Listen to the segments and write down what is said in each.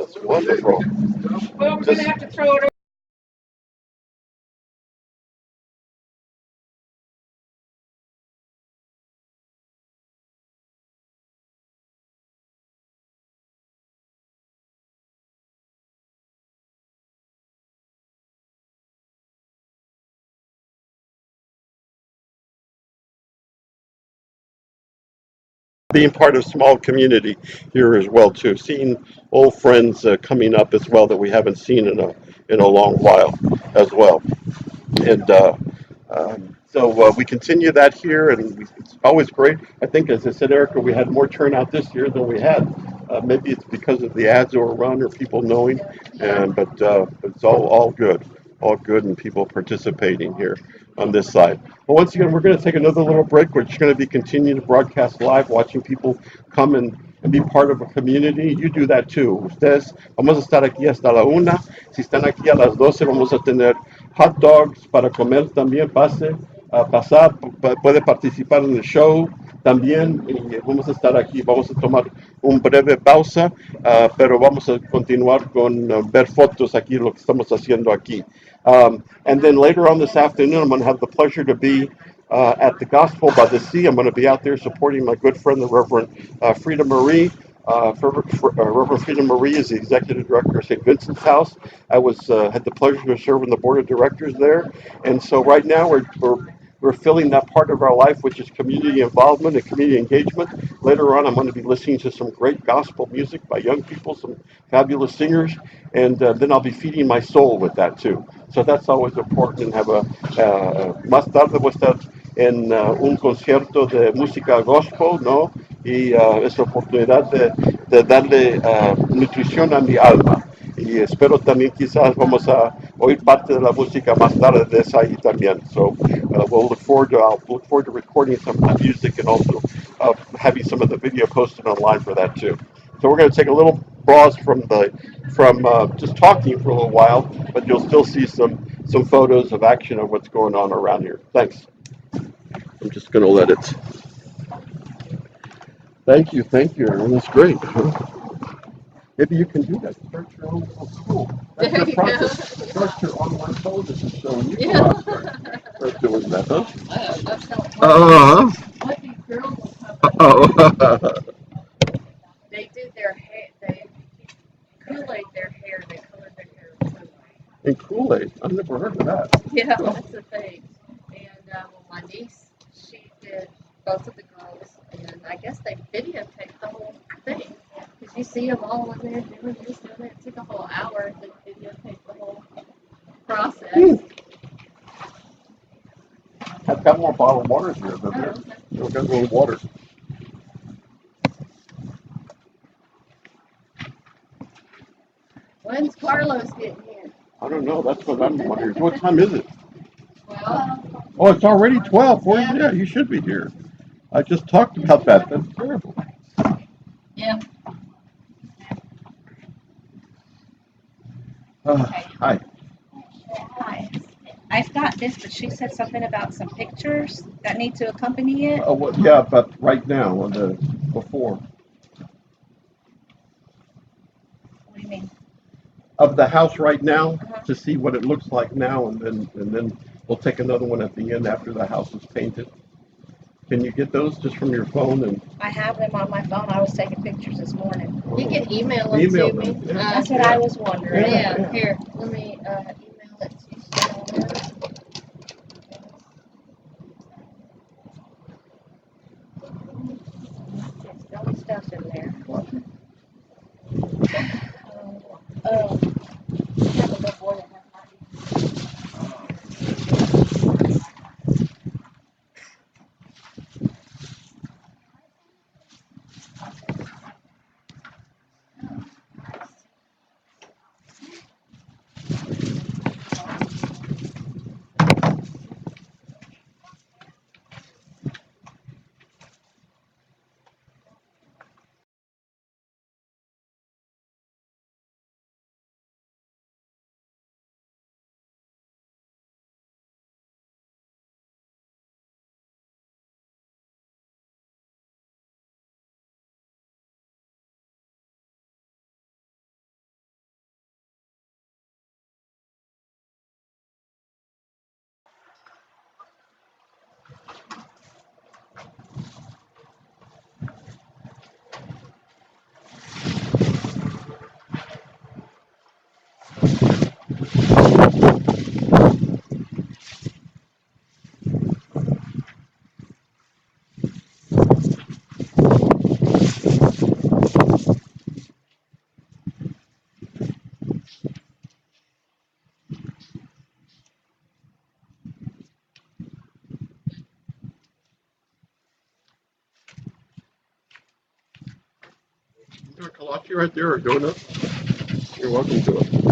That's wonderful. Well, we're Just gonna have to throw it. being part of small community here as well too. Seeing old friends coming up as well that we haven't seen in a long while as well. And so we continue that here, and it's always great. I think, as I said, Erica, we had more turnout this year than we had. Maybe it's because of the ads that were run or people knowing, and but it's all good, and people participating here on this side. But once again, we're going to take another little break. We're just going to be continuing to broadcast live, watching people come and be part of a community. You do that too. Ustedes, vamos a estar aquí hasta la una. Si están aquí a las 12, vamos a tener hot dogs para comer también. Pase a pasar, puede participar en el show también. Y vamos a estar aquí. Vamos a tomar un breve pausa, pero vamos a continuar con ver fotos aquí, lo que estamos haciendo aquí. And then later on this afternoon, I'm going to have the pleasure to be at the Gospel by the Sea. I'm going to be out there supporting my good friend, the Reverend Frida Marie. Reverend Frida Marie is the executive director of St. Vincent's House. I was had the pleasure to serve on the board of directors there, and so right now we're filling that part of our life, which is community involvement and community engagement. Later on, I'm going to be listening to some great gospel music by young people, some fabulous singers, and then I'll be feeding my soul with that too. So that's always important. And have a más tarde voy a estar en un concierto de música gospel, ¿no? Y es oportunidad de darle nutrición a mi alma. Y espero también quizás vamos a oír parte de la música más tarde de esa ahí también. So I'll look forward to recording some of the music and also having some of the video posted online for that too. So we're going to take a little pause from just talking for a little while, but you'll still see some photos of action of what's going on around here. Thanks. I'm just going to let it. Thank you, Aaron. That's great. Maybe you can do that. Start your own little school. That's There your you process. go. Start your online television show, and you go Yeah. out there. Start doing that, huh? That's so funny. Uh What these girls will come huh. up Oh. they do their hair, they Kool-Aid their hair, they color their hair Kool-Aid. And Kool-Aid. I've never heard of that. Yeah, that's the thing. And well, my niece, she did both of the girls, and I guess they videotaped the whole thing. Because you see them all in there doing this, doing that. It took a whole hour to videotape the whole process. I've got more bottled waters here than Oh, there. okay. We've got a little water. When's Carlos getting here? I don't know. That's what I'm wondering. What time is it? Well, Oh, it's already 12. yeah, Yeah, you should be here. I just talked about that. That's terrible. yeah. Hi. Hi. I've got this, but she said something about some pictures that need to accompany it. Oh, well, yeah, but right now, on the before What do you mean? of the house right now Uh-huh. to see what it looks like now, and then we'll take another one at the end after the house is painted. Can you get those just from your phone and I have them on my phone. I was taking pictures this morning. You can email them email to me. them? Yeah. That's what I was wondering. Yeah, here, let me email it to you. Don't stuff in there. Oh, I have a little boy that has Malachi right there, or donut? You're welcome to it.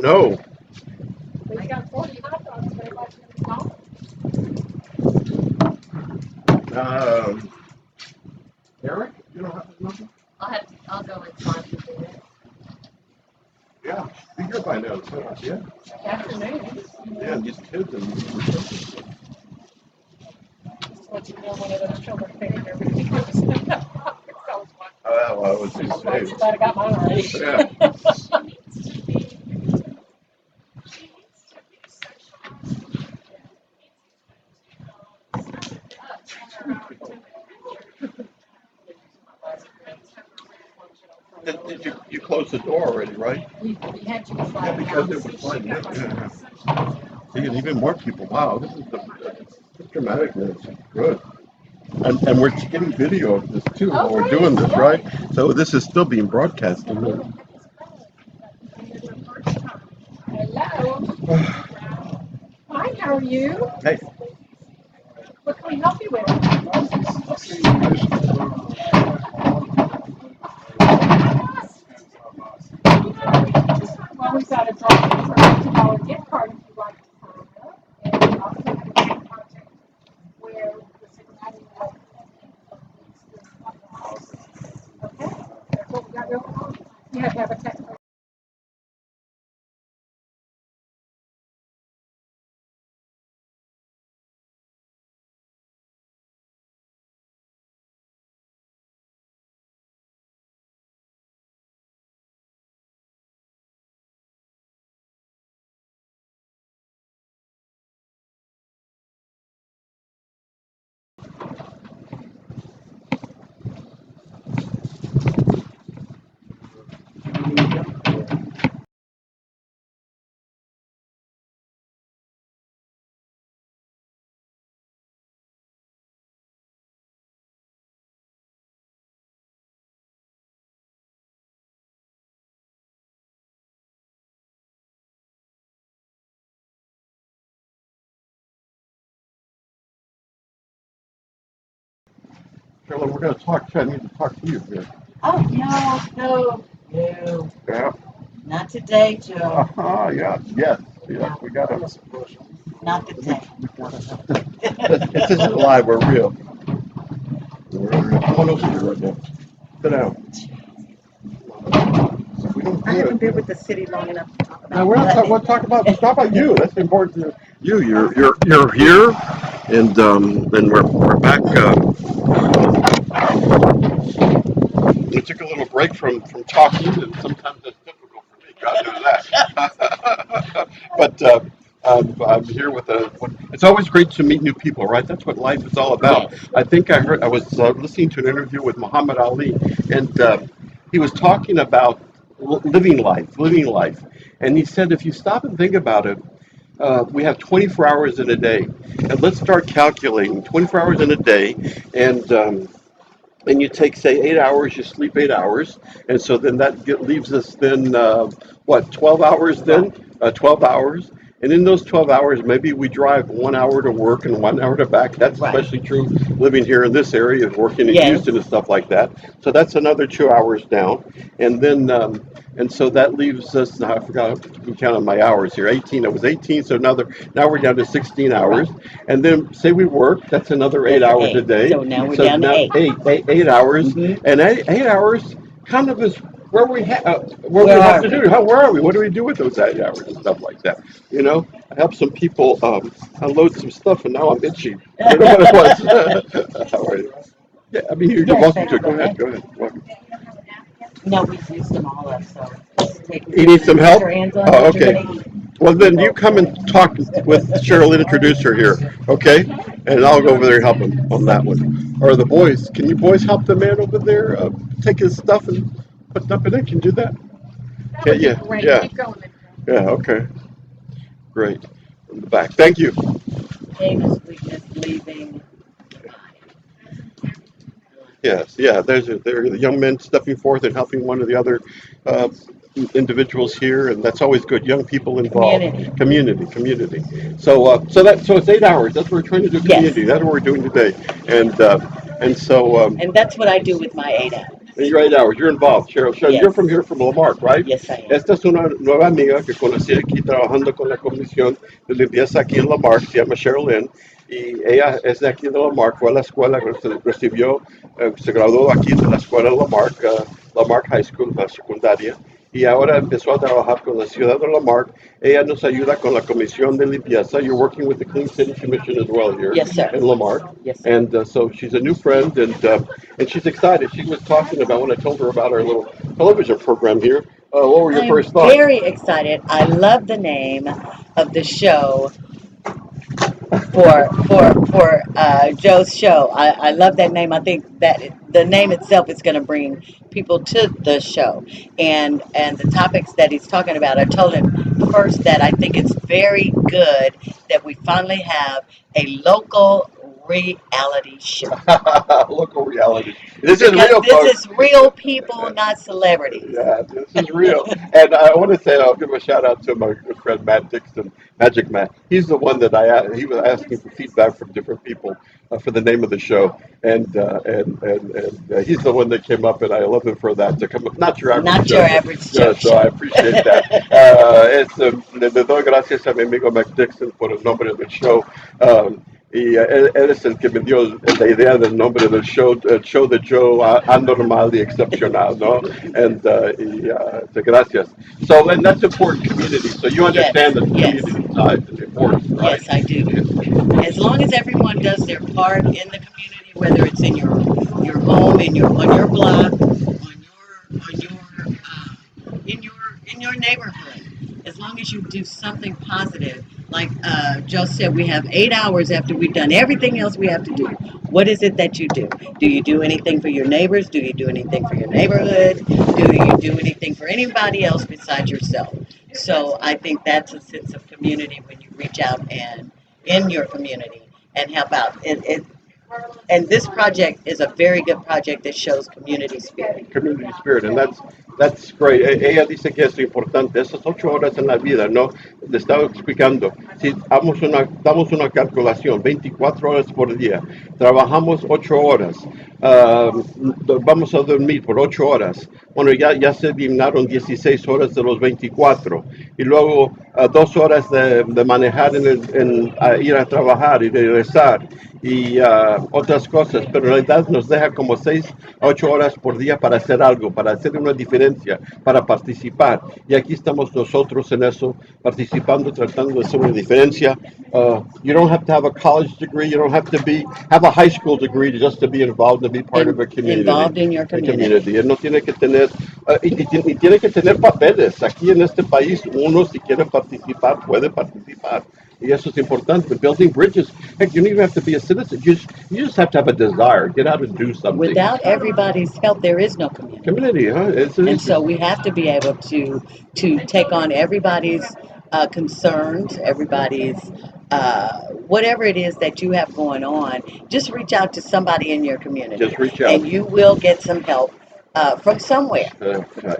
No. He's got 40 hot dogs, but he likes them. Um, Eric, you don't have his number? I'll go and find it. Yeah, be here by now. So, yeah. Afternoon. Yeah, these kids and. What you know, one of those children figured everything was. Well, I was just saying. I got mine already. Yeah. Did you close the door already, right? We had to Yeah, because it was like, yeah. See, and even more people. Wow, this is the dramatic minutes. Good. And we're getting video of this too while we're doing this, right? So this is still being broadcast. Hello. Hi, how are you? Hey. What can we help you with? Well, we've got a drawing for a $50 gift card if you'd like to sign up. And we also have a project where the Cincinnati okay, that's what we got going on. You have to have a technical. Carolyn, we're going to talk. I need to talk to you here. Oh, no. Yeah. Not today, Joe. Yeah. Yes. No. We got to. Not today. This isn't live. We're real. Come on over here right now. Sit down. We don't I do haven't it. been with the city long enough to talk No, about we're not talking. We'll talk about you. That's important to you. You're here, and we're back. We took a little break from talking, and sometimes that's difficult for me. God knows that. But I'm here with a. It's always great to meet new people, right? That's what life is all about. Yes. I think I was listening to an interview with Muhammad Ali, and he was talking about living life, and he said if you stop and think about it, we have 24 hours in a day, and let's start calculating 24 hours in a day, and you take say 8 hours, you sleep 8 hours, and so then leaves us then 12 hours then 12 hours, and in those 12 hours maybe we drive 1 hour to work and 1 hour to back. That's Right. especially true living here in this area and working in Yes. Houston and stuff like that. So that's another 2 hours down, and then and so that leaves us. I forgot to count on my hours here. 18. It was 18. So now we're down to 16 hours, and then say we work. That's another 8 hours a Eight. day. So now we're down to now eight. 8 hours, Mhm. and 8 hours kind of is where we Where we have are to we? do. Where are we? What do we do with those 8 hours and stuff like that? I helped some people unload some stuff, and now I'm itchy. I don't know what it was. How are you? Yeah, I mean, you're Yes, welcome to. baby, Go ahead. go Go ahead. Welcome. No, we've used them all up, so just take. You need some help? Put your hands on Oh, what you're okay. gonna eat. Well, then you come and talk with Cheryl, introduce her here, okay? And I'll go over there and help him on that one. Or the boys, can you boys help the man over there take his stuff and put stuff in it? Can you do that? That would be Yeah, great. yeah. Keep going. Yeah, okay. Great. In the back. Thank you. Davis weakness leaving. Yes, yeah, there are the young men stepping forth and helping one of the other uh, individuals here, and that's always good. Young people involved, community. So it's 8 hours. That's what we're trying to do. Yes. Community. That's what we're doing today, and so And that's what I do with my 8 hours. in your 8 hours, you're involved, Cheryl. Cheryl, you're Yes. from here, from Lamarck, right? Yes, I am. Esta es una nueva amiga que conocí aquí trabajando con la comisión de limpieza aquí en Lamarck, se llama Cheryl Lynn, y ella es de aquí de Lamarck, fue a la escuela, recibió, se graduó aquí de la escuela Lamarck, Lamarck High School, la secundaria, y ahora empezó a trabajar con la ciudad de Lamarck. Ella nos ayuda con la comisión de limpieza. You're working with the Clean City Commission as well here Yes, sir. in Lamarck. Yes, sir. And so she's a new friend, and she's excited. She was talking about when I told her about our little television program here. What were your I'm first thoughts? very excited. I love the name of the show for Joe's show. I love that name. I think that the name itself is going to bring people to the show, and the topics that he's talking about. I told him first that I think it's very good that we finally have a local reality show. Local reality. This is Because real, this folks. is real people, not celebrities. Yeah, this is real. And I want to say, I'll give a shout out to my good friend Matt Dixon, Magic Matt. He's the one that he was asking for feedback from different people for the name of the show, and he's the one that came up, and I love him for that to come up. Not your average Not show, your but, average yeah, Joe so I show. appreciate that. Le doy gracias a mi amigo Matt Dixon por el nombre del show. Y él es el que me dio la idea del nombre del show, el show de Joe, anormal y excepcional, ¿no? Gracias. So, and that's important community. So you Yes, understand that the yes, community side is important, right? yes, I do. As long as everyone does their part in the community, whether it's in your home, in your on your block, in your neighborhood, as long as you do something positive, like Joe said, we have 8 hours after we've done everything else we have to do. What is it that you do? Do you do anything for your neighbors? Do you do anything for your neighborhood? Do you do anything for anybody else besides yourself? So I think that's a sense of community when you reach out and in your community and help out. And this project is a very good project that shows community spirit. Community spirit, and that's great. Ella dice que es importante, esas 8 horas en la vida, ¿no? Le estaba explicando, si damos una calculación, 24 horas por día, trabajamos 8 horas, ah, vamos a dormir por 8 horas, bueno, ya se eliminaron 16 horas de los 24, y luego 2 horas de manejar a ir a trabajar y regresar, y otras cosas, pero en realidad nos deja como 6 a 8 horas por día para hacer algo, para hacer una diferencia, para participar. Y aquí estamos nosotros en eso, participando, tratando de hacer una diferencia. You don't have to have a college degree, you don't have to have a high school degree just to be involved and be part of a community. Involved in your community. Él no tiene que tener, y tiene que tener papeles. Aquí en este país, uno si quiere participar, puede participar. Y eso es importante. Building bridges. Heck, you don't even have to be a citizen. You just have to have a desire. Get out and do something. Without everybody's help, there is no community. Community, huh? And so we have to be able to take on everybody's concerns, everybody's whatever it is that you have going on. Just reach out to somebody in your community, Just reach out. and you will get some help from somewhere.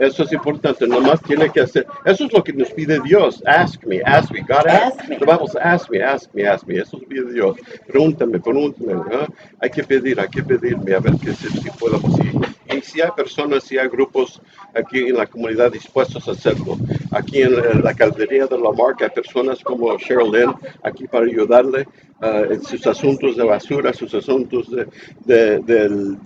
Eso es importante, nomás tiene que hacer, eso es lo que nos pide Dios. Ask me, God Ask me. Vamos, ask me, eso es pide Dios. Pregúntame, ¿eh? Hay que pedirme a ver si podemos ir. Y si hay personas, si hay grupos aquí en la comunidad dispuestos a hacerlo. Aquí en la caldería de Lamarck hay personas como Cheryl Lynn aquí para ayudarle en sus asuntos de basura, sus asuntos del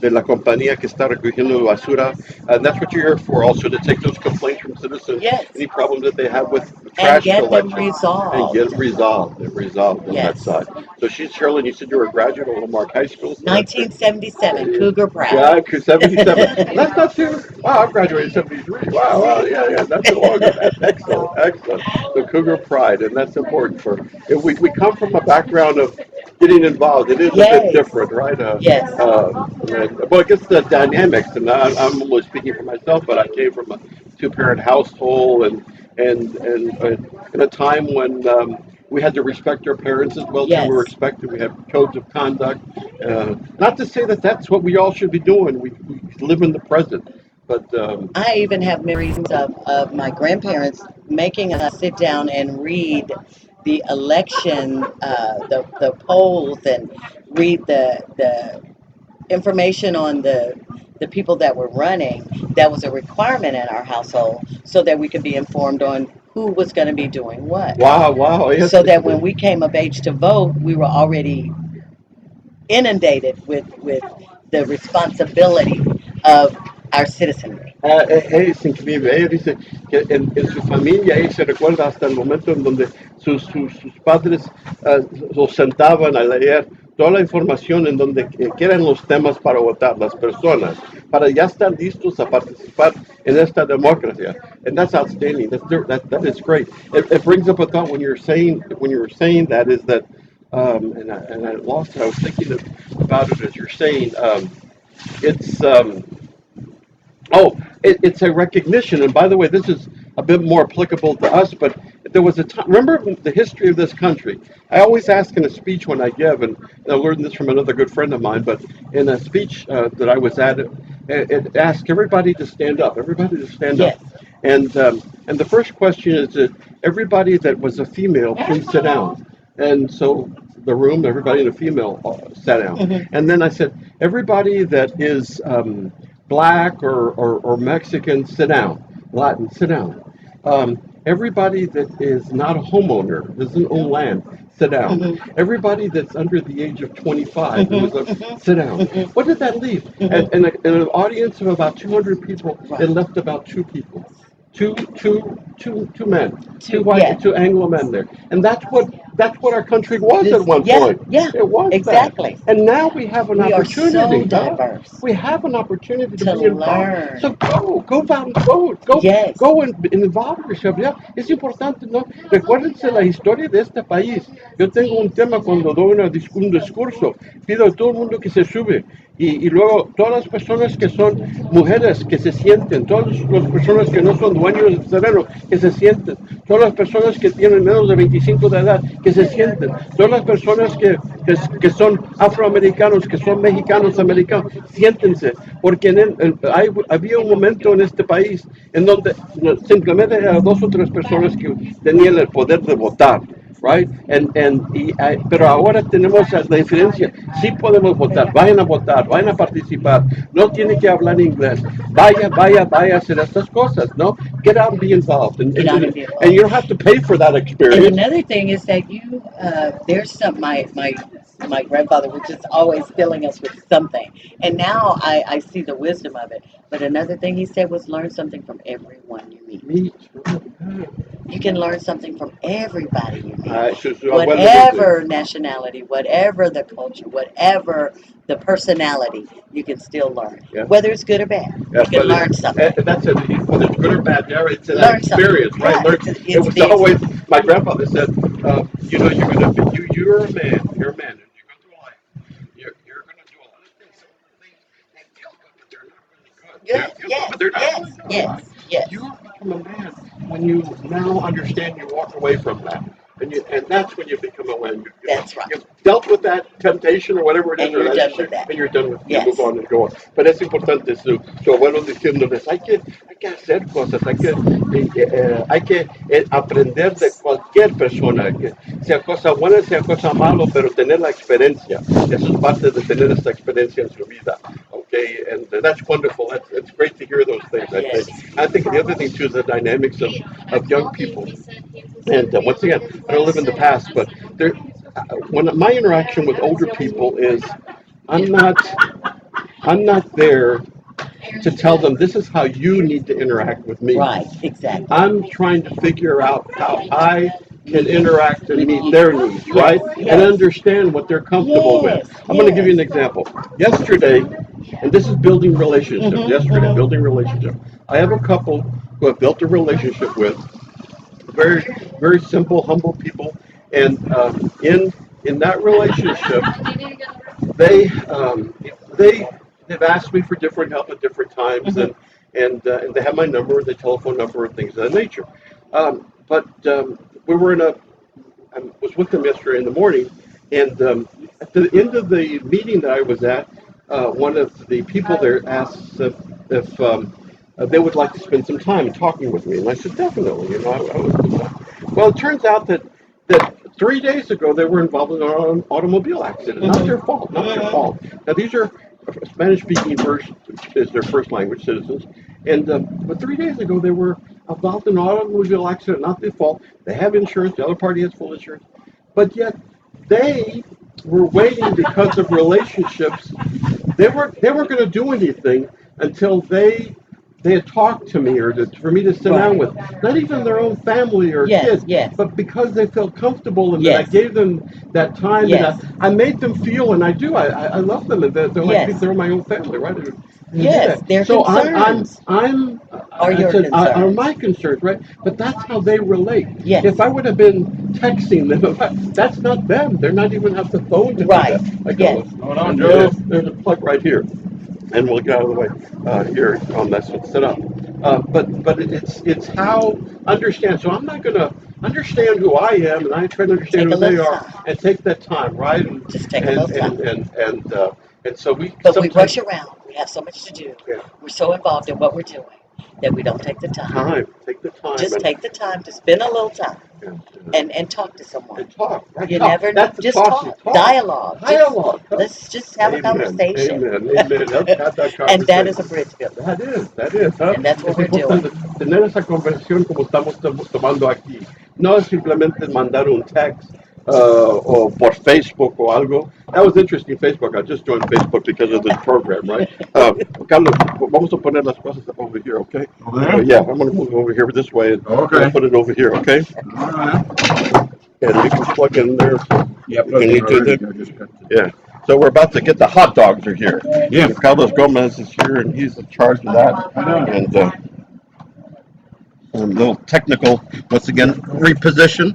de la compañía que está recogiendo basura. And that's what you're here for, also to take those complaints from citizens, Yes. any problems that they have with And trash get them collection, and resolved. get it resolved on that Yes. side. So she's Sherilyn. You said you were a graduate of Lamarck High School. So that's it. 1977, Cougar Yeah, Proud. 77. That's not too. Wow, I graduated 73. Wow, wow, yeah, that's a long. That's excellent, excellent. The Cougar Pride, and that's important for. If we come from a background of getting involved. It is a bit Yes. different, right? Yes. Well, I guess the dynamics, and I'm only speaking for myself, but I came from a two-parent household, and in a time when we had to respect our parents as well too. We were Yes. expected. We had codes of conduct. Not to say that that's what we all should be doing. We live in the present, but I even have memories of my grandparents making us sit down and read the election, the polls, and read the information on the people that were running. That was a requirement in our household so that we could be informed on who was going to be doing what. wow, wow, yes. So that when we came of age to vote, we were already inundated with the responsibility of our citizenry. Es increíble. Ella dice que en su familia ella se recuerda hasta el momento en donde sus padres los sentaban a leer toda la información en donde que eran los temas para votar, las personas, para ya estar listos a participar en esta democracia. And that's outstanding. That is great. It brings up a thought when you were saying that is that and I lost it. I was thinking about it as you're saying. It's Oh, it's a recognition. And by the way, this is a bit more applicable to us, but there was a time, remember the history of this country. I always ask in a speech when I give, and I learned this from another good friend of mine, but in a speech that I was at, it asked everybody to stand up, everybody to stand up. Yes. And the first question is that everybody that was a female, please sit down. And so the room, everybody in a female sat down. Mhm. And then I said, everybody that is black or Mexican, sit down. Latin, sit down. Everybody that is not a homeowner, doesn't own land, sit down. Mhm. Everybody that's under the age of 25, Mhm. sit down. Mhm. What did that leave? Mhm. In an audience of about 200 people, Right. it left about two people. Two men, Two- white, yeah. two Anglo men there, and that's what our country was at one Yeah, point. yeah, It was exactly. that, and now we have an We are so opportunity. diverse We have an opportunity to to be involved. learn. So go out and vote. Yes. Go and involve yourself. Ya, es importante, ¿no? Recuérdense la historia de este país. Yo tengo un tema cuando doy un discurso. Pido a todo el mundo que se sube. Y luego todas las personas que son mujeres que se sienten, todas las personas que no son dueños del terreno que se sienten, todas las personas que tienen menos de 25 de edad que se sienten, todas las personas que son afroamericanos, que son mexicanos americanos, siéntense, porque había un momento en este país en donde simplemente eran dos o tres personas que tenían el poder de votar. Right? Pero ahora tenemos la diferencia. Sí podemos votar, vayan a participar. No tiene que hablar inglés. Vaya a hacer estas cosas, ¿no? Get out and be involved. Get out and be involved. And you don't have to pay for that And experience. another thing is that there's some my grandfather was just always filling us with something, and now I see the wisdom of it. But another thing he said was learn something from everyone you meet. Me, You can learn something from everybody you meet. su abuelo dice, Whatever nationality, whatever the culture, whatever the personality, you can still learn. Yeah. Whether it's good or bad, Yeah, you can but learn something. That's it. Whether it's good or bad, there it's an Learn something. experience, right? Yeah, It was the always my grandfather said, you're gonna be you're a man, and you go through life. You're gonna do a lot of things. Some of the things they feel good, but they're not really good. Good. They feel Yes. good, but they're not Yes. really good. Yes. Yes. You become a man when you now understand. You walk away from that, and that's when you become a man. That's right. You've dealt with that temptation or whatever it is, And you're or done with that. and you're done with. You Yes. move on and go on. Pero es importante su abuelo diciéndoles, hay que hacer cosas, hay que aprender de cualquier persona, que sea cosa buena, sea cosa mala, pero tener la experiencia. Eso es parte de tener esta experiencia en su vida. Okay, and that's wonderful. It's great to hear those things. Yes. I think the other thing too is the dynamics of young people. And once again, I don't live in the past, but when my interaction with older people is, I'm not. I'm not there to tell them this is how you need to interact with me. Right, exactly. I'm trying to figure out how I can interact and meet their needs, right? Yes, And understand what they're comfortable with. I'm going to give you an example. Yesterday, and this is building relationship. Yesterday, building relationship. I have a couple who have built a relationship with very, very simple, humble people, and in that relationship, they they they've asked me for different help at different times, and they have my number, the telephone number, and things of that nature. But we were in a I was with them yesterday in the morning, and at the end of the meeting that I was at, one of the people there asked if they would like to spend some time talking with me, and I said definitely. You know, I was. Well, it turns out that 3 days ago they were involved in an automobile accident. Not their fault. Not their fault. Now these are Spanish-speaking first is their first language citizens, and but 3 days ago they were involved in an automobile accident. Not their fault. They have insurance. The other party has full insurance, but yet they were waiting because of relationships. They weren't going to do anything until they had talked to me or for me to sit down with, not even their own family or kids, but because they felt comfortable and that I gave them that time and I made them feel, and I do, I love them, and they're like they're my own family, right? Their So concerns I'm are your are concerns. my concerns, right? But that's how they relate. Yes. If I would have been texting them, that's not them. They're not even have the phone to Right. do that. Like, Yes. hold on, Joe. There's a plug right here, and we'll get out of the way here on this one. Sit up. But it's how understand. So I'm not gonna understand who I am, and I try to understand Take who a they little are, time. and take that time, right? Just take a little time. And so we. But we rush sometimes around. We have so much to do. Yeah. We're so involved in what we're doing that we don't take the time. Take the time. Just and, take the time to spend a little time and, and talk to someone. and talk. Right? You Talk. never know. That's the Just talking, talk. Dialogue. Dialogue. Let's just have a conversation. Amen. Let's have that conversation. And that is a bridge builder. That is, huh? And that's what Es we're doing. importante tener esa conversación como estamos tomando aquí. No es simplemente mandar un text or por Facebook or algo. That was interesting, Facebook. I just joined Facebook because of this program, right? Carlos, vamos a poner las cosas over here, okay? Over there? Yeah, I'm going to move over here this way and Okay. put it over here, okay? All right. And we can plug in there. Yeah, Can you do already. that? I just got the- Yeah. So we're about to get the hot dogs are here. Yeah. Carlos Gomez is here, and he's in charge of that. I know. And a little technical, once again, reposition.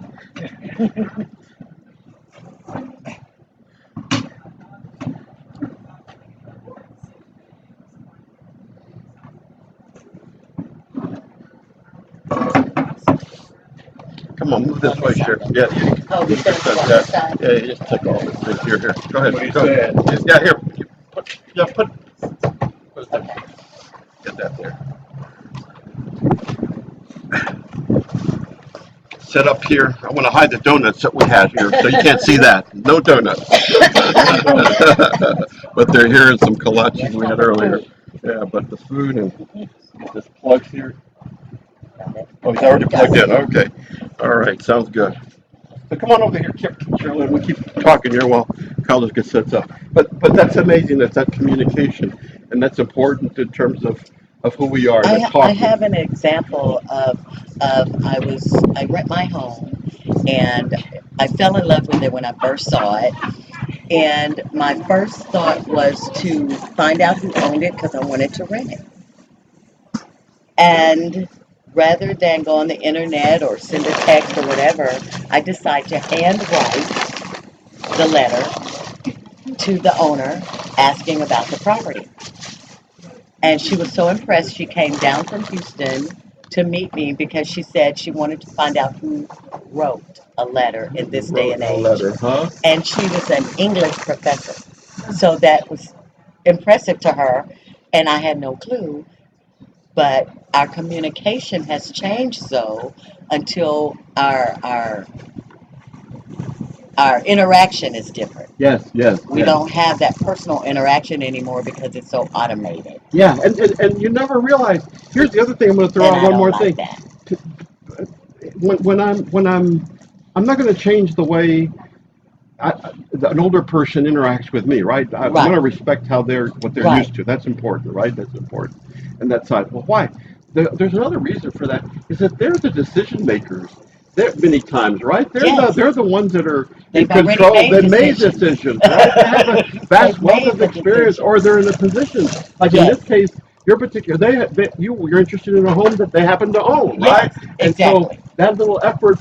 Come on, move this way, Sheriff. Yeah, Oh, you he's gonna go on yeah, this side. yeah, you just take all this thing. Here. Go ahead. What he Go. said. Yeah, here. Put it there. Get that there. Set up here. I want to hide the donuts that we had here, so you can't see that. No donuts. But they're here and some kolaches we had earlier. Yeah, but the food and this plug here. Oh, he's already plugged in. Okay. All right. Sounds good. So come on over here, Carolyn. We keep talking here while Carlos gets set up. But that's amazing. That's that communication, and that's important in terms of who we are. That I talking. have an example of I rent my home and I fell in love with it when I first saw it. And my first thought was to find out who owned it because I wanted to rent it. And rather than go on the internet or send a text or whatever, I decided to handwrite the letter to the owner asking about the property. And she was so impressed, she came down from Houston to meet me because she said she wanted to find out who wrote a letter in this day and age. Huh? And she was an English professor. So that was impressive to her, and I had no clue. But our communication has changed so until our interaction is different. Yes. We don't have that personal interaction anymore because it's so automated. Yeah, and you never realize. Here's the other thing. I'm going to throw And out I one don't more like thing. that. When I'm not going to change the way. an older person interacts with me, right? I want to Right. respect what they're Right. used to. That's important, right? That's important. And that side. Well, why? There's another reason for that is that they're the decision makers. They're many times, right? Yes. They're the ones that are in They've already control. made They made decisions. decisions, right? They have a vast They've wealth made of the experience, or decisions. they're in a position. Like in this Yes. case, your particular, you're interested in a home that they happen to own, right? Yes. And so Exactly. that little effort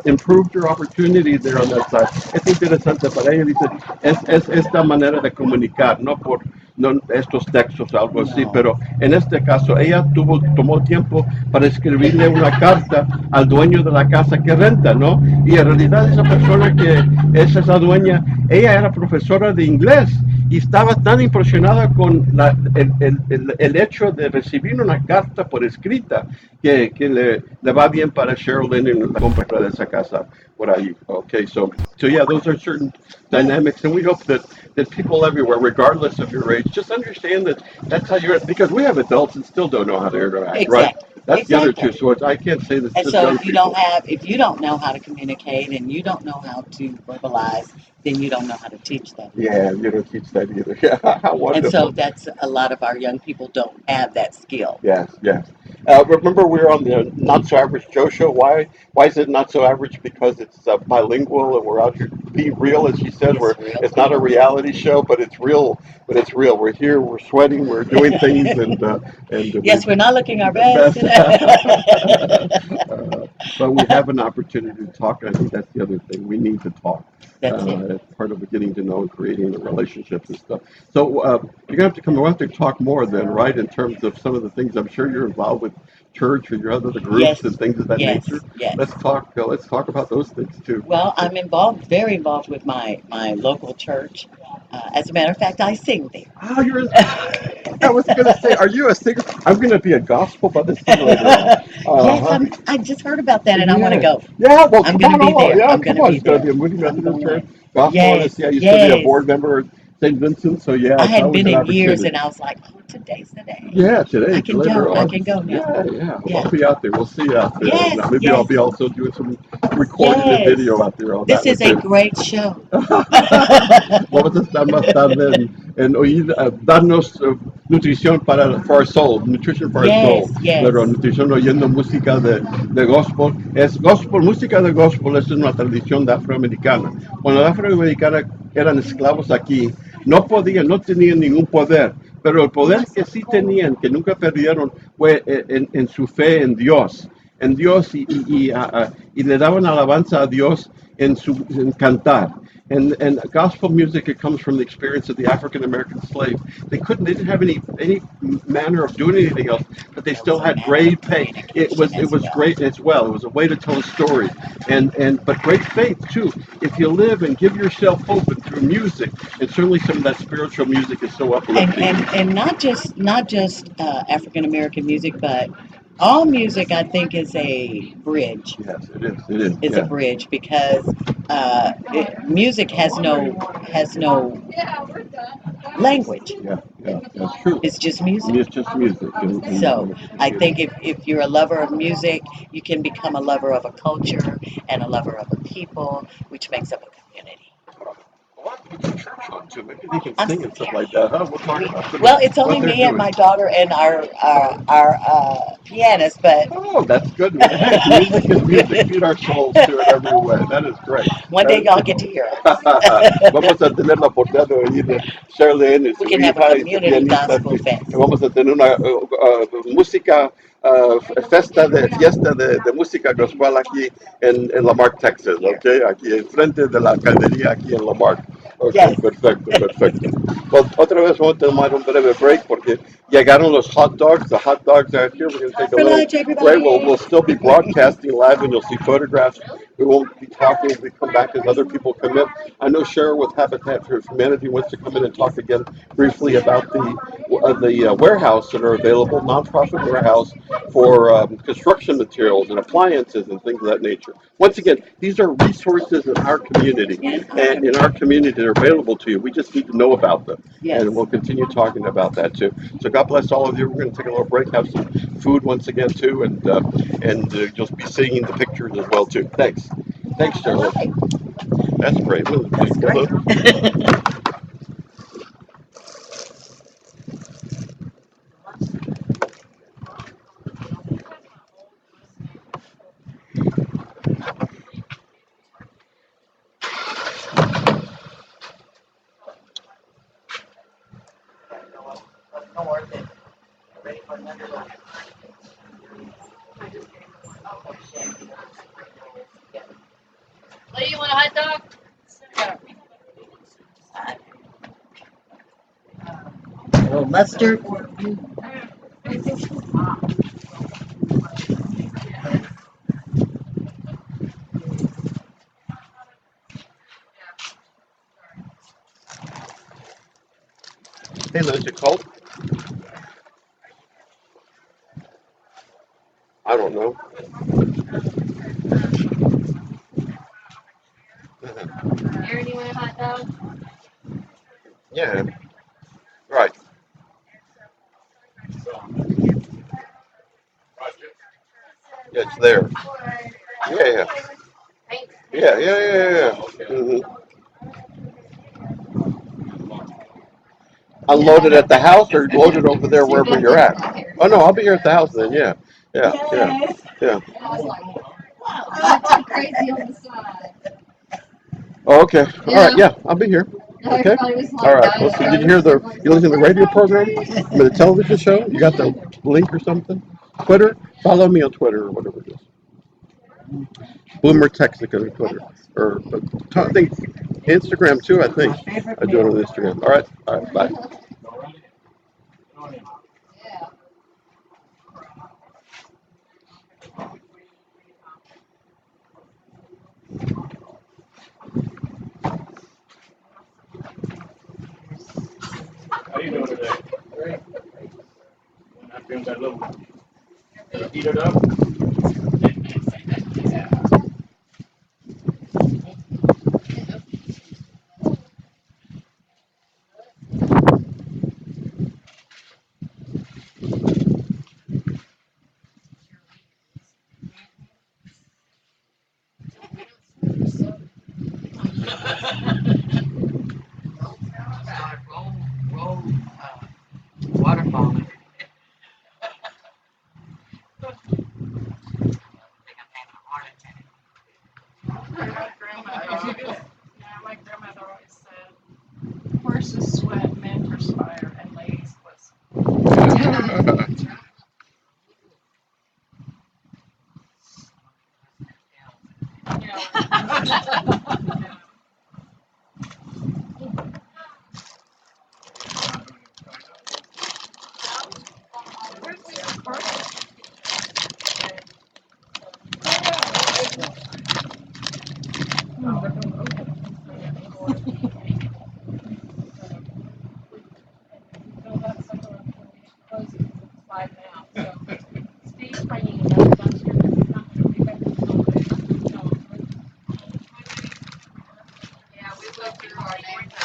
improved your opportunity there on that side. Es interesante para ella, dice, es esta manera de comunicar, no por no, estos textos o algo así, No. pero en este caso ella tomó tiempo para escribirle una carta al dueño de la casa que renta, ¿no? Y en realidad esa persona que es esa dueña, ella era profesora de inglés y estaba tan impresionada con el hecho de recibir una carta por escrita que le va bien para Sherilyn en la compra de esa casa por ahí. Okay, so yeah, those are certain dynamics, and we hope that people everywhere, regardless of your age, just understand that that's how you're. Because we have adults that still don't know how to interact, right? Exactly. That's the other two. Exactly. So I can't say that And just so young people. if you don't know how to communicate and you don't know how to verbalize, then you don't know how to teach that. Yeah, you don't teach that either. Yeah, how And so wonderful. that's a lot of our young people don't have that skill. Yes, yes. Remember, we were on the Not So Average Joe show. Why is it not so average? Because it's bilingual, and we're out here. Be real, as she said. It's real It's not a people. reality show, but it's real. But it's real. We're here. We're sweating. We're doing things, and we Yes, we're not looking our the best. best. But we have an opportunity to talk. And I think that's the other thing. We need to talk. That's it. It's part of getting to know and creating the relationships and stuff. So you're gonna have to come. We'll have to talk more then, right? In terms of some of the things. I'm sure you're involved with church or your other groups and Yes, things of that yes, nature. yes. Let's talk. Let's talk about those things too. Well, I'm involved, very involved with my local church. As a matter of fact, I sing there. Oh, I was gonna say, are you a singer? I'm gonna be a gospel brother singer later on. Yes, Uh huh. I just heard about that and I want to Yeah. go. Yeah. Well, I'm come going to on be over. there. Yeah, I'm come going to on. be It's gonna be there. a Moody I'm Methodist Church going. gospel Yes, artist. Yeah, I used to be a yes. board member at St. Vincent, so yeah, I it's hadn't always been an in years and opportunity. I was like, oh, today's the day. Yeah, today, I can later go. I on. can go now. Yeah, yeah. Well, Yeah. I'll be out there. We'll see you out there, and Yes, maybe I'll yes, be also doing some recording and yes. video out there on that This one is a too. great show. Vamos a estar más tarde en oír, darnos nutrición for our soul, nutrition for our soul. Yes, yes. Pero nutrición oyendo música de gospel. Es gospel, música de gospel es una tradición de afroamericana. Cuando los afroamericanos eran esclavos aquí, no tenían ningún poder. Pero el poder que sí tenían, que nunca perdieron, fue en su fe en Dios y le daban alabanza a Dios en cantar. And gospel music, it comes from the experience of the African American slave. They didn't have any manner of doing anything else, but they It still was a had manner great of faith. communication It as was well. great as well. It was a way to tell a story, but great faith too. If you live and give yourself hope and through music, and certainly some of that spiritual music is so uplifting. And not just African American music, but all music I think is a bridge. Yes, it is. It is. Is a Yeah, bridge because music has no language. yeah, yeah. That's true. It's just music. It's just music. So I think if you're a lover of music, you can become a lover of a culture and a lover of a people, which makes up a community. Well, I'll put the church on too. Maybe they can I'm sing and stuff like that, huh? We'll talk about Well, it's only what they're me and doing. my daughter and our pianist, but Oh, that's good. Hey, music is music. Feed our souls to it every way. That is great. one day y'all get to hear us. Vamos a tener la oportunidad de oír Charlene y We su can have a hija y su community pianista. gospel fest. Vamos a tener una música, fiesta de música gospel aquí en Lamarck, Texas, Here. ¿ok? Aquí enfrente de la alcaldía, aquí en Lamarck. Ok, Yes. perfecto, perfecto. Well, otra vez vamos a tomar un breve break porque llegaron los hot dogs. The hot dogs are here. We're going to take a For little lunch, break. everybody. We'll still be broadcasting live and you'll see photographs. We won't be talking as we come back as other people come in. I know Cheryl with Habitat for Humanity wants to come in and talk again briefly about the warehouse that are available, nonprofit warehouse for construction materials and appliances and things of that nature. Once again, these are resources in our community and in our community that are available to you. We just need to know about them. Yes. And we'll continue talking about that too. So God bless all of you. We're going to take a little break, have some food once again too, and just be seeing the pictures as well too. Thanks, All Charlotte. right. That's great. That's great. Lee, you want a hot dog? A little mustard. Hey, Liz, you called? I don't know. Aaron, you want a hot dog? Yeah, right. Yeah, it's there. Yeah, Thanks. yeah. Unload it at the house or load it over there wherever you're at. Oh no, I'll be here at the house then. Yeah. I was like, not too crazy on the side. Oh, okay. All right. Yeah, I'll be here. Okay. Everybody was like, All right. Well, so did you hear the? You listen to the radio program? I mean, the television show? You got the link or something? Twitter? Follow me on Twitter or whatever it is. Boomer Texica on Twitter, or I think Instagram too. I think I do it on Instagram. All right. All right. Bye. Yeah. How you doing today? Great. I feel that little heat it up. Roll waterfall. My grandmother always said, horses sweat, men perspire, and ladies whistle. Steve's bringing another dumpster because he's not going to pick up his own Yeah, we looked through our neighborhood.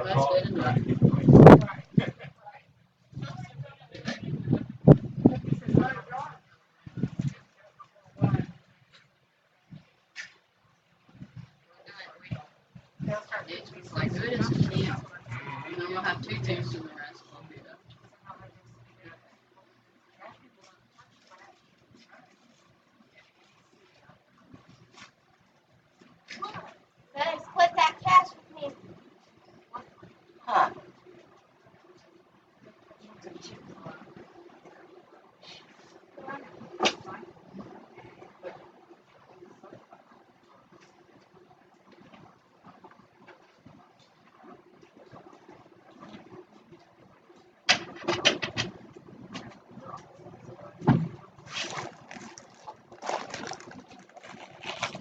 That's good enough. It's like good as it can. And then we'll have two teams and the rest will be the. Better split that cash with me. Huh.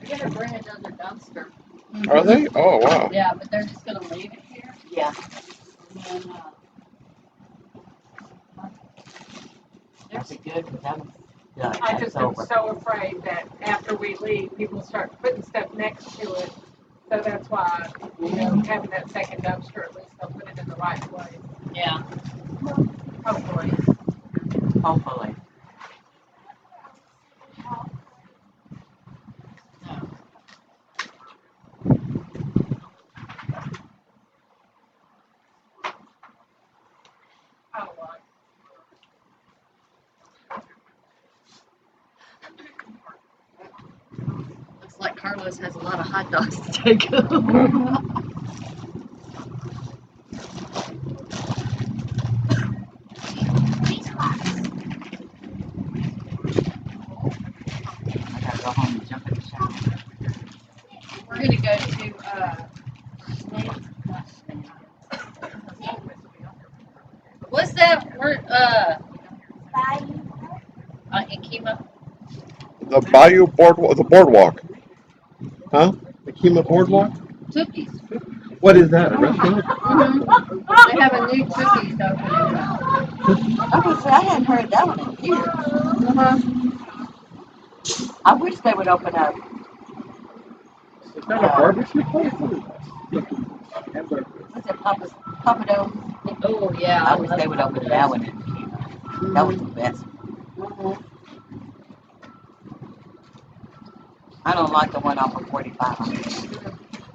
We're gonna bring another dumpster. Are they? Oh wow. Yeah, but they're just gonna leave it here. Yeah. And then, That's a good, that was done. I That's just am over. so afraid that after we leave, people start putting stuff next to it. So that's why, having that second dumpster, at least they'll put it in the right place. Yeah. Hopefully. Hopefully. No. Oh, well. Looks like Carlos has a lot of hot dogs to take home. Beach class. I gotta go home and jump in the shower. We're gonna go to, what's that, we're, Bayou. in Kima? The Bayou Boardwalk, the boardwalk. Huh? The Kima Boardwalk? Tookies. What is that, a restaurant? They have a new Tookies opening up. I hadn't heard that one in years. I wish they would open up. Is that a barbecue place? What's it, Papa Do's? Oh, yeah. I wish they would open that one in Kima. That was the best. Mhm. I don't like the one off of 45.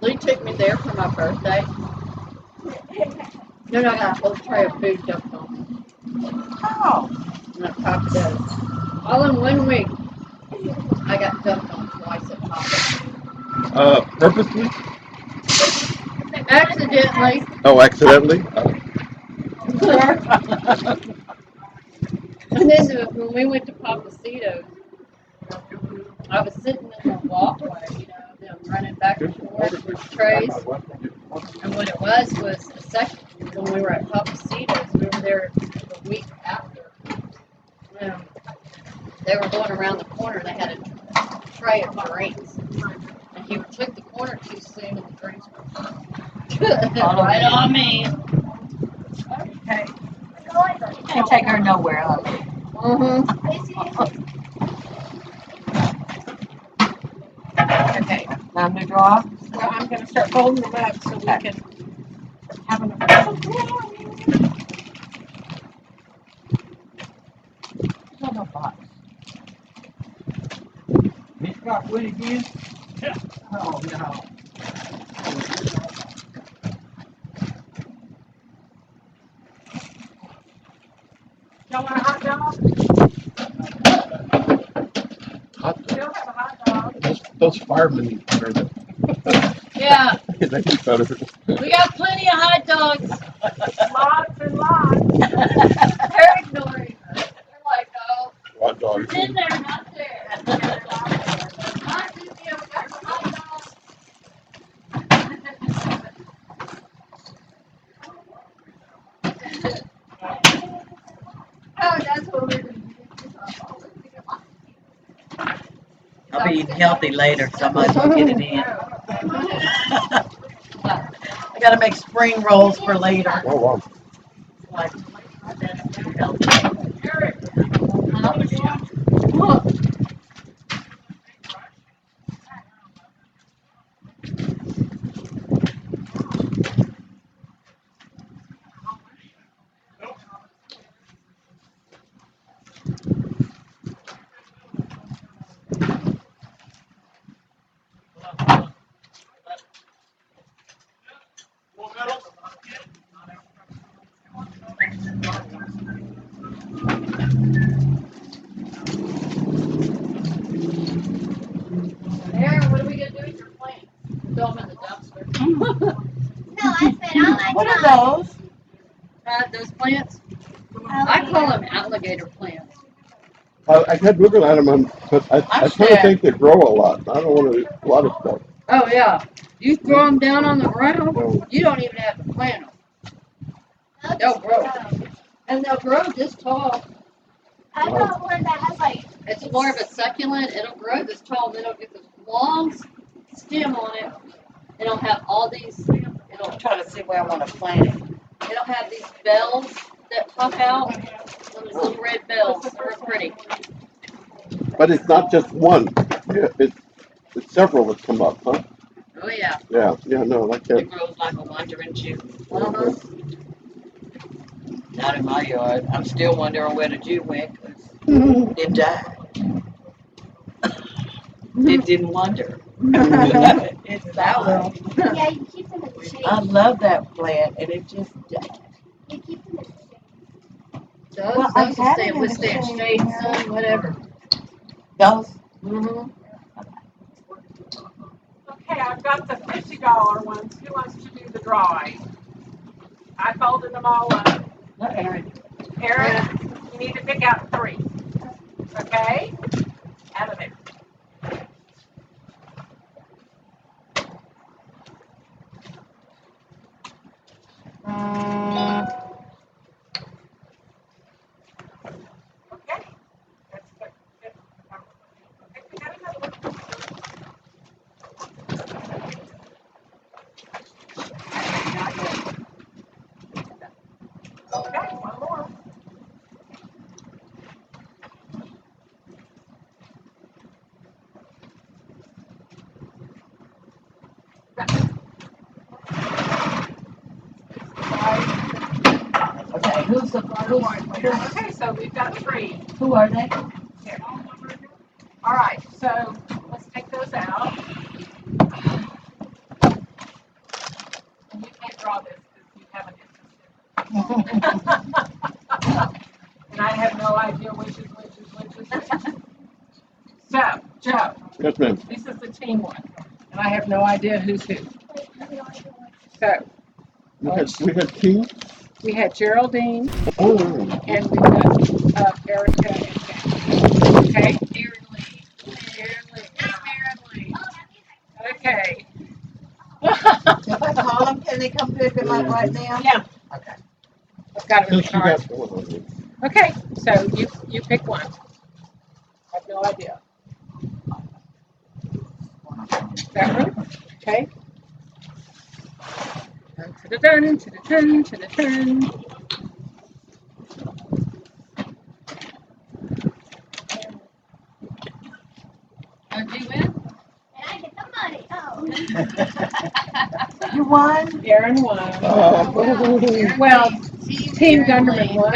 Lee took me there for my birthday. Then I got a whole tray of food dumped on me. Oh, And at Taco Bell. All in 1 week, I got dumped on twice at Taco. Purposely? Accidentally. Oh, accidentally? And then when we went to Papacito's, I was sitting in the walkway, you know, them running back and forth with trays. And what it was the second, when we were at Papacito's, we were there the week after. They were going around the corner, they had a tray of drinks. And he took the corner too soon and the drinks were right on me. okay. Can't take her nowhere, huh? Okay, Time to draw. so I'm gonna start folding them up so we can have them. No, no box. He's got wood again? Oh, no. Y'all want a hot dog? Hot We'll have a hot dog. Those firemen are the, Yeah, they keep better. we got plenty of hot dogs. Lots and lots. They're ignoring us. They're like, oh, Hot dogs. it's in there, not there. Not in there, we got the hot dogs. Oh, that's what we're gonna do. I'll be eating healthy later, so I might as well get it in. I gotta make spring rolls for later. Oh, wow. Like, that's too healthy. Aaron, what are we gonna do with your plants? Throw them in the dumpster. No, I spent all my What time. are those? Those plants? I call them alligator plants. I kept looking at them, but I kind of think they grow a lot. I don't want to, a lot of stuff. Oh, yeah. You throw them down on the ground, you don't even have to plant them. They'll grow. And they'll grow this tall. I got one that has like, It's more of a succulent. It'll grow this tall, and it'll get this long stem on it. It'll have all these, I'm trying to see where I want to plant it. it'll have these bells that pop out. Those little red bells. They're pretty. But it's not just one. Yeah, it's several that come up, huh? Oh, yeah. Yeah, no, I It can't. grows like a wandering Jew. Uh-huh. Not in my yard. I'm still wondering where the Jew went 'cause it died. It didn't wander. It's That will. Yeah, you keep them in the shade. I love that plant and it just died. You keep them in the shade. Those, Well, I those will had stand, it in the withstand shade, shade, yeah. sun, whatever. Those, Mm-hmm. Okay, I've got the $50 ones. Who wants to do the drawing? I folded them all up. not Aaron. Erin, you need to pick out 3. Okay? Out of there. Okay. That's good. Good. Okay, we got another one. Okay, one more. Okay, Okay, so we've got 3. who are they? Here. All right, so let's take those out. And you can't draw this because you haven't interested. And I have no idea which is which. So, Joe, Yes, ma'am. this is the team one, and I have no idea who's who. So, We had King. we had Geraldine, Oh, and we got Erica and Jen. Okay? Aaron Lee. Okay. If I call them, can they come pick them up right now? Yeah. Okay. I've got it in the she card. got one. Okay, so you pick one. I have no idea. That one? Okay. To the turn, to the turn, to the turn. How'd you win? And I get the money. Oh. You won? Aaron won. Oh. Well, Team Aaron Gunderman Lee. won.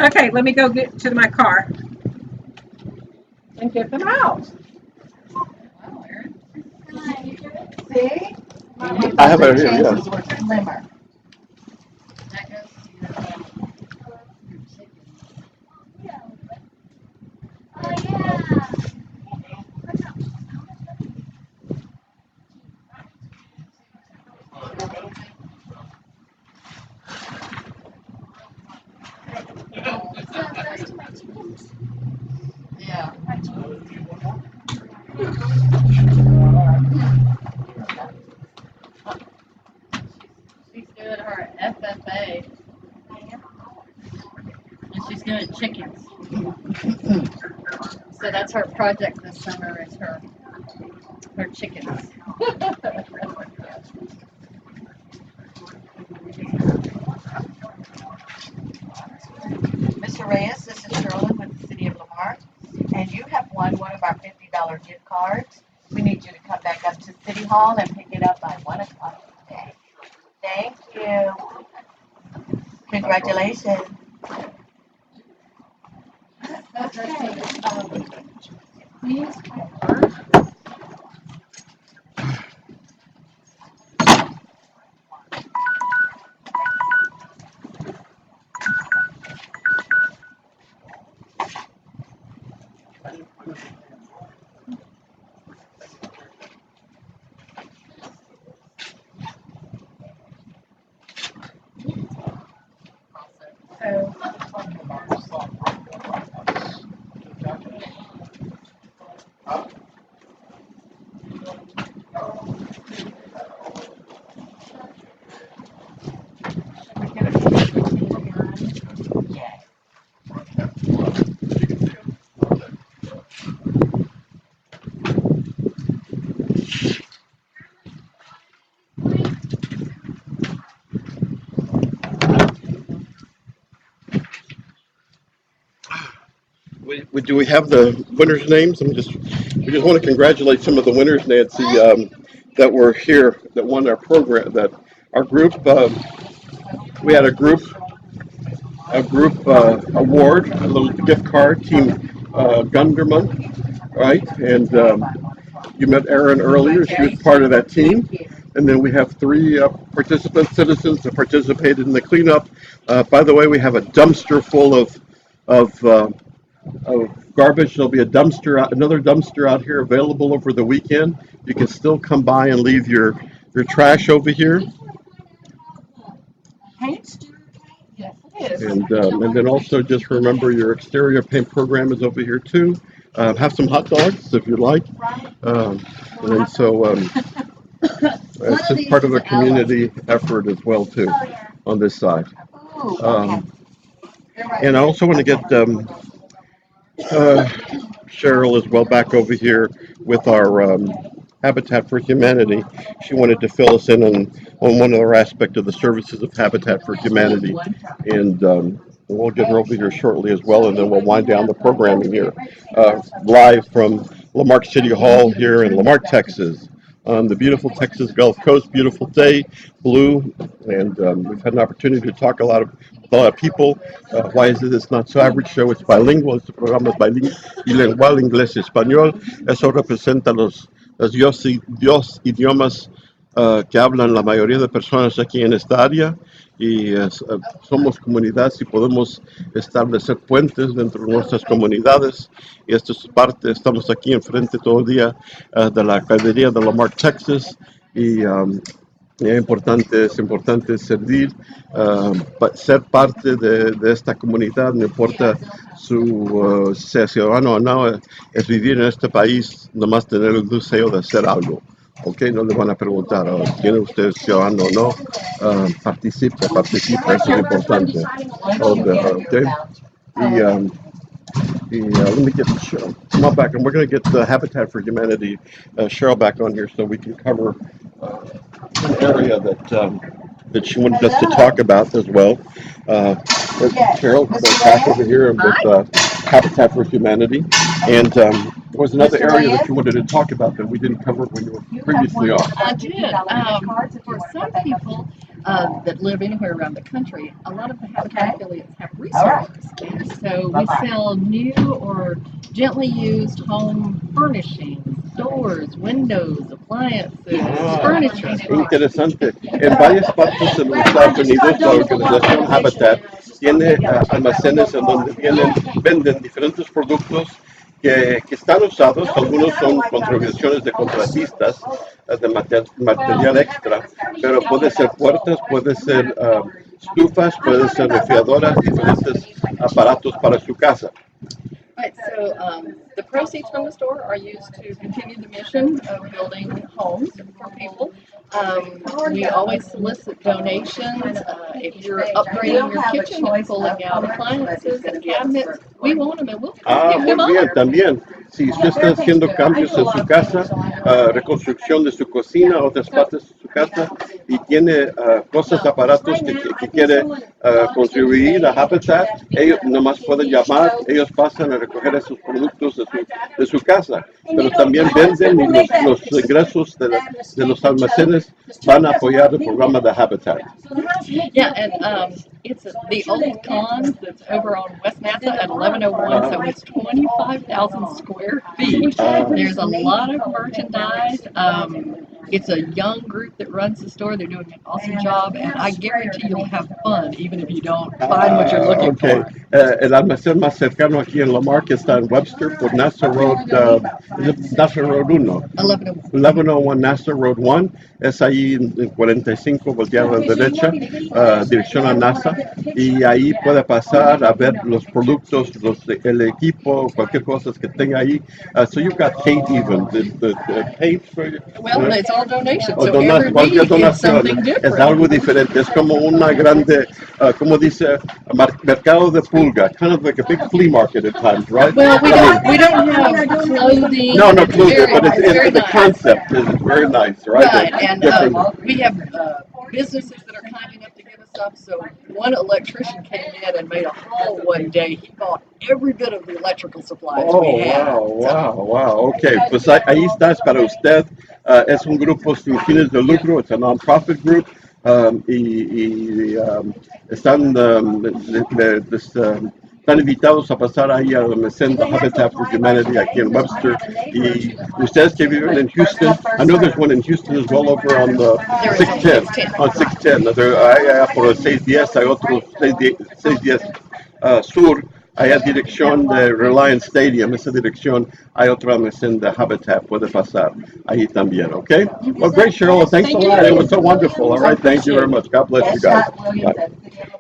Okay, let me go get to my car and get them out. Wow, Aaron. See? I have it here, yes. Chances were slimmer. That goes to your chicken. Oh, yeah. So those to my chickens. Yeah. My chickens. She's doing her FFA, and she's doing chickens. So that's her project this summer is her chickens. Mr. Reyes, this is Sherilyn with the City of Lamar, and you have won one of our $50 gift cards. We need you to come back up to City Hall and pick it up by 1 o'clock today. Thank you. Congratulations. Yeah. Do we have the winners' names? We just want to congratulate some of the winners, Nancy, that were here, that won our program, that our group we had a group award, a little gift card, Team Gunderman, right? And you met Erin earlier. She was part of that team. And then we have three participants, citizens that participated in the cleanup. By the way, we have a dumpster full of, uh, of garbage. There'll be another dumpster out here available over the weekend. You can still come by and leave your trash over here. Yes, it is. And then also just remember your exterior paint program is over here too. Have some hot dogs if you like. And so it's just part of a community effort as well too on this side. And I also want to get Cheryl as well back over here with our Habitat for Humanity. She wanted to fill us in on one other aspect of the services of Habitat for Humanity. And we'll get her over here shortly as well, and then we'll wind down the programming here. Live from Lamarck City Hall here in Lamarck, Texas, on the beautiful Texas Gulf Coast. Beautiful day, blue, and we've had an opportunity to talk with a lot of people. Why is it it's not so average show? It's bilingual. Este programa es bilingual, inglés y español. Eso representa los dos idiomas que hablan la mayoría de personas aquí en esta área. Y somos comunidad si podemos establecer puentes dentro de nuestras comunidades. Y esto es parte, estamos aquí enfrente todo el día de la alcaldía de Lamarck, Texas. Y es importante servir, ser parte de esta comunidad, no importa su sea ciudadano o no, es vivir en este país, nomás tener el deseo de hacer algo. Ok, no le van a preguntar, ¿tiene usted ciudadano o no? Participe, eso es importante. Okay. Let me get Cheryl. Come on back, and we're going to get the Habitat for Humanity Cheryl back on here so we can cover an area that she wanted us to talk about as well. Cheryl, back over here with Habitat for Humanity, and there was another area that you wanted to talk about that we didn't cover when you were previously on. I did. For some people that live anywhere around the country, a lot of the Habitat affiliates have resources. So we sell new or gently used home furnishings, doors, windows, appliances, furniture. Interesante. En varias partes de los Estados Unidos, la organización Habitat tiene almacenes en donde venden diferentes productos que están usados. Algunos son contribuciones de contratistas de material extra, pero puede ser puertas, puede ser estufas, puede ser refrigeradoras, diferentes aparatos para su casa. Right, so the proceeds from the store are used to continue the mission of building homes for people. We always solicit donations. If you're upgrading your kitchen and pulling out appliances and cabinets, we want them and we'll give them Muy bien, all. también. Si usted está haciendo cambios en su casa, reconstrucción de su cocina, otras partes de su casa, y tiene cosas, aparatos que quiere contribuir a Habitat, ellos nomás pueden llamar, ellos pasan a recoger esos productos de su casa. Pero también venden y los ingresos de los almacenes van a apoyar el programa de Habitat. Yeah, and it's the old Cons that's over on West Nassa at 1101, so it's 25,000 square feet. There's a lot of merchandise. It's a young group that runs the store. They're doing an awesome job, and I guarantee you'll have fun even if you don't find what you're looking for. El almacén más cercano aquí en Lamarck está en Webster por Nassau Road, Nassau Road 1. 1101 Nassau Road 1. Es ahí en 45, volteado a la derecha, dirección a NASA. Y ahí puede pasar a ver los productos, el equipo, cualquier cosa que tenga ahí. So you've got paint even. The paint for you. Well, it's all donations, O so every cualquier week is donación, something es different. algo diferente, es como una grande, como dice, mercado de pulga, kind of like a big flea market at times, right? Well, we don't have clothing. No, It's clothing, very- but very the nice. concept is very nice, right? Right, and Different- we have businesses that are kind enough to give us stuff. So one electrician came in and made a haul one day. He bought every bit of the electrical supplies Oh, we had. wow, ok, pues ahí está, es para usted, es un grupo sin fines de lucro, it's a non-profit group, Están, están invitados a pasar ahí a donde Senda Habitat for Humanity aquí en Webster. Y ustedes que viven en Houston, I know there's one in Houston as well over on the 610. On 610. Allá por el 610 hay otro 610 sur. Hay a dirección de Reliance Stadium, esa dirección, hay otra en the Habitat, puede pasar ahí también, okay? Well, great, Cheryl, thanks a lot, it was so wonderful, all right, thank you very much, God bless you guys. Bye.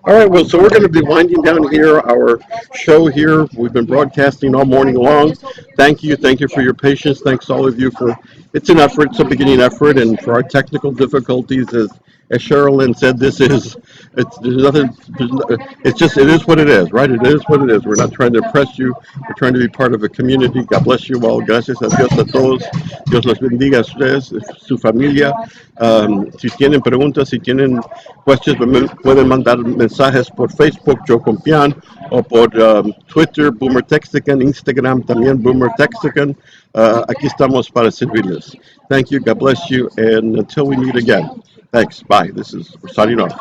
All right, well, so we're going to be winding down here our show here. We've been broadcasting all morning long. Thank you for your patience, thanks all of you for, it's an effort, it's a beginning effort, and for our technical difficulties, as Sherilyn said, there's nothing, it's just, it is what it is, right? It is what it is. We're not trying to impress you. We're trying to be part of a community. God bless you all. Gracias a Dios a todos. Dios los bendiga a ustedes, su familia. Si tienen preguntas, si tienen cuestiones, pueden mandar mensajes por Facebook, Joe Compián, o por Twitter, Boomer Texican, Instagram, también Boomer Texican. Aquí estamos para servirles. Thank you. God bless you. And until we meet again. Thanks. Bye. This is signing off.